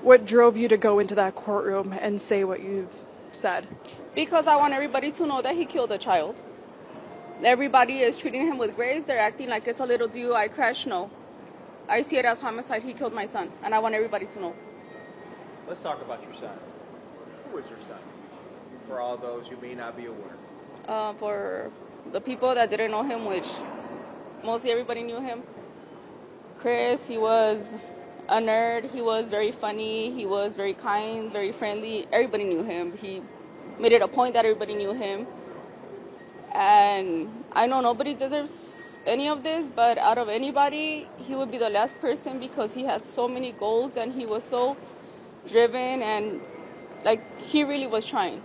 What drove you to go into that courtroom and say what you said? Because I want everybody to know that he killed a child. Everybody is treating him with grace. They're acting like it's a little DUI crash. No. I see it as homicide. He killed my son, and I want everybody to know. Let's talk about your son. Who is your son? For all those who may not be aware. For the people that didn't know him, which mostly everybody knew him. Chris, he was a nerd. He was very funny. He was very kind, very friendly. Everybody knew him. He made it a point that everybody knew him. And I know nobody deserves any of this, but out of anybody, he would be the last person because he has so many goals and he was so driven and like he really was trying.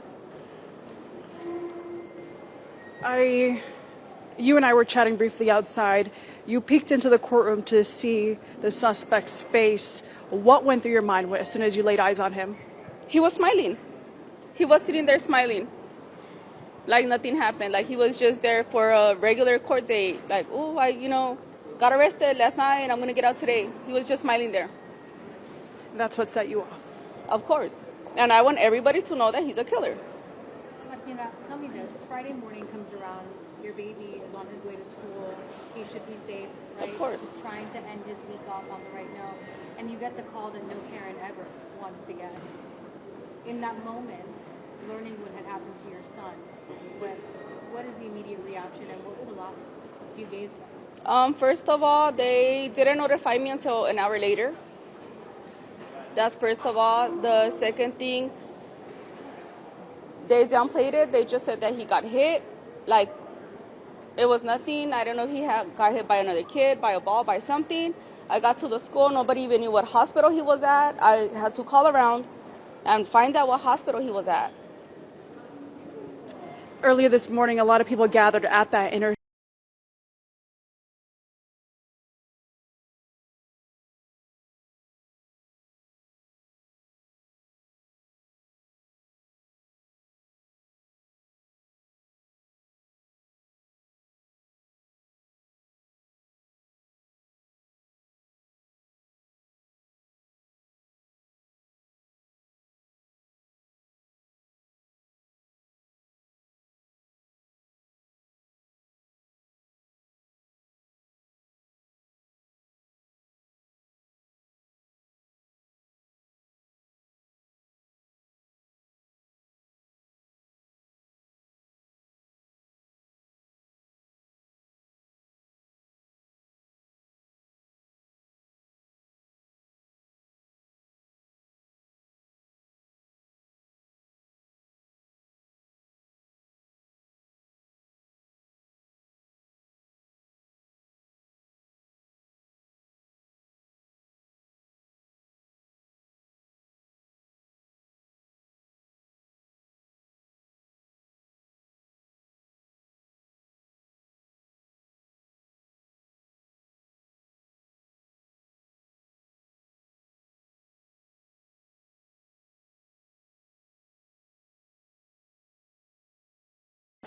You and I were chatting briefly outside. You peeked into the courtroom to see the suspect's face. What went through your mind as soon as you laid eyes on him? He was smiling. He was sitting there smiling. Like nothing happened. Like he was just there for a regular court date. Like, oh, I got arrested last night and I'm going to get out today. He was just smiling there. That's what set you off. Of course. And I want everybody to know that he's a killer. Martina, tell me this. Friday morning comes around. Your baby is on his way to school. He should be safe, right? Of course. He's trying to end his week off on the right note. And you get the call that no parent ever wants to get. In that moment, learning what had happened to your son, what is the immediate reaction and what were the last few days like? First of all, they didn't notify me until an hour later. That's first of all. The second thing, they downplayed it. They just said that he got hit. Like, it was nothing. I don't know if he got hit by another kid, by a ball, by something. I got to the school. Nobody even knew what hospital he was at. I had to call around and find out what hospital he was at. Earlier this morning, a lot of people gathered at that intersection.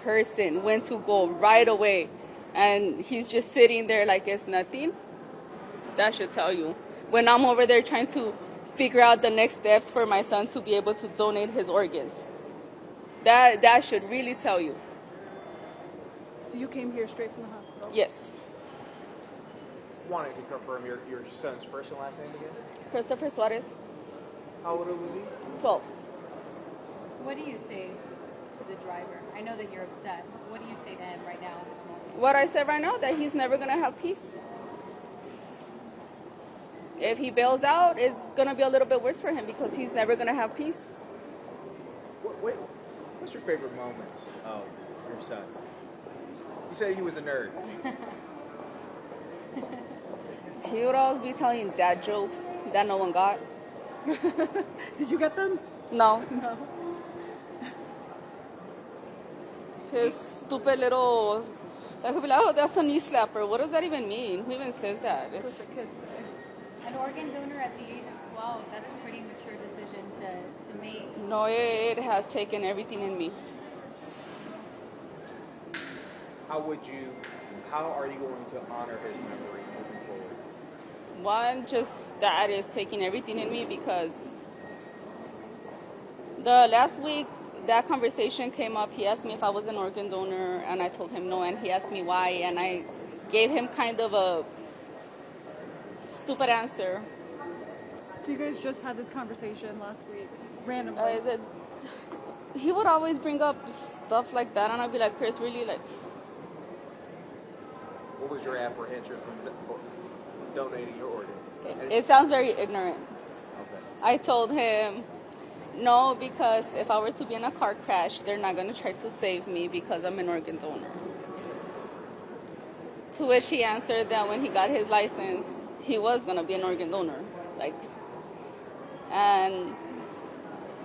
Person went to go right away and he's just sitting there like it's nothing. That should tell you. When I'm over there trying to figure out the next steps for my son to be able to donate his organs, that should really tell you. So you came here straight from the hospital? Yes. Wanted to confirm your son's first and last name again? Cristofer Suarez. How old was he? 12. What do you say to the driver? I know that you're upset. What do you say to him right now in this moment? What I said right now, that he's never going to have peace. If he bails out, it's going to be a little bit worse for him because he's never going to have peace. What's your favorite moments of your son? You said he was a nerd. He would always be telling dad jokes that no one got. Did you get them? No. No. His stupid little, like he'll be like, oh, that's a knee slapper. What does that even mean? Who even says that? That's what the kids say. An organ donor at the age of 12, that's a pretty mature decision to make. No, it has taken everything in me. How are you going to honor his memory moving forward? One, just that is taking everything in me because The last week, that conversation came up. He asked me if I was an organ donor, and I told him no, and he asked me why, and I gave him kind of a stupid answer. So you guys just had this conversation last week, randomly. He would always bring up stuff like that, and I'd be like, Chris, really, like... What was your apprehension from donating your organs? It sounds very ignorant. Okay. I told him, no, because if I were to be in a car crash, they're not going to try to save me because I'm an organ donor. To which he answered that when he got his license, he was going to be an organ donor. And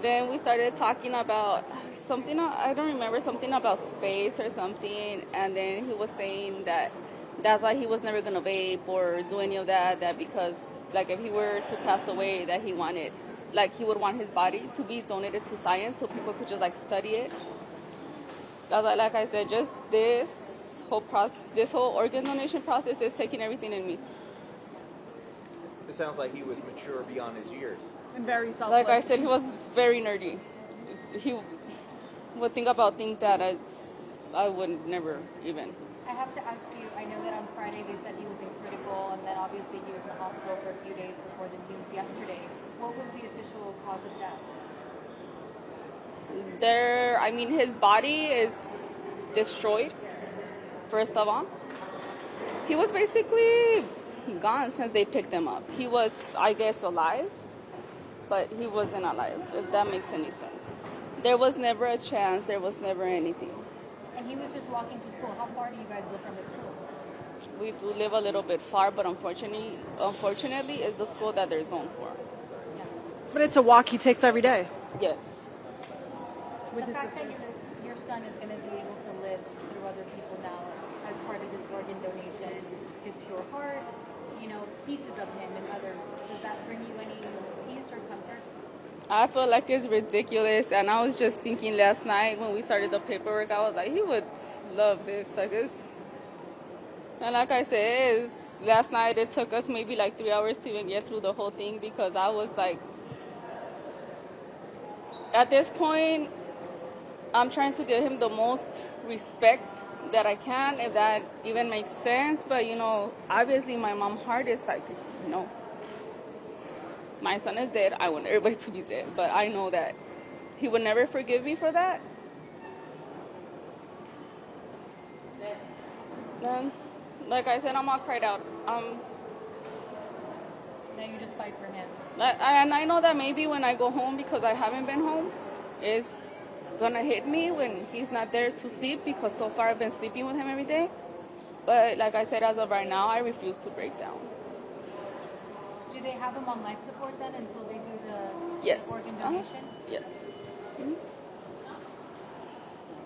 then we started talking about something, I don't remember, something about space or something. And then he was saying that that's why he was never going to vape or do any of that, that because, like, if he were to pass away, that he wanted, like, he would want his body to be donated to science so people could just, like, study it. That's why, like I said, just this whole organ donation process is taking everything in me. It sounds like he was mature beyond his years. And very selfless. Like I said, he was very nerdy. He would think about things that I would never even. I have to ask you, I know that on Friday they said he was in critical, and then obviously he was in the hospital for a few days before the news yesterday. What was the official cause of death? His body is destroyed, first of all. He was basically gone since they picked him up. He was, I guess, alive, but he wasn't alive, if that makes any sense. There was never a chance, there was never anything. And he was just walking to school. How far do you guys live from his school? We do live a little bit far, but unfortunately, is the school that they're zoned for. Yeah. But it's a walk he takes every day. Yes. With The his fact that sisters. your son is going to be able to live through other people now as part of his organ donation, his pure heart, pieces of him and others, does that bring you any peace or comfort? I feel like it's ridiculous, and I was just thinking last night when we started the paperwork, I was like, he would love this. And like I said, last night it took us maybe like 3 hours to even get through the whole thing, because I was like, at this point, I'm trying to give him the most respect that I can, if that even makes sense. But, obviously my mom's heart is like, my son is dead. I want everybody to be dead. But I know that he would never forgive me for that. Then, like I said, I'm all cried out. Now you just fight for him. And I know that maybe when I go home, because I haven't been home, it's gonna hit me when he's not there to sleep, because so far I've been sleeping with him every day. But like I said, as of right now, I refuse to break down. Do they have him on life support then until they do the Yes. organ donation? Yes. Mm-hmm.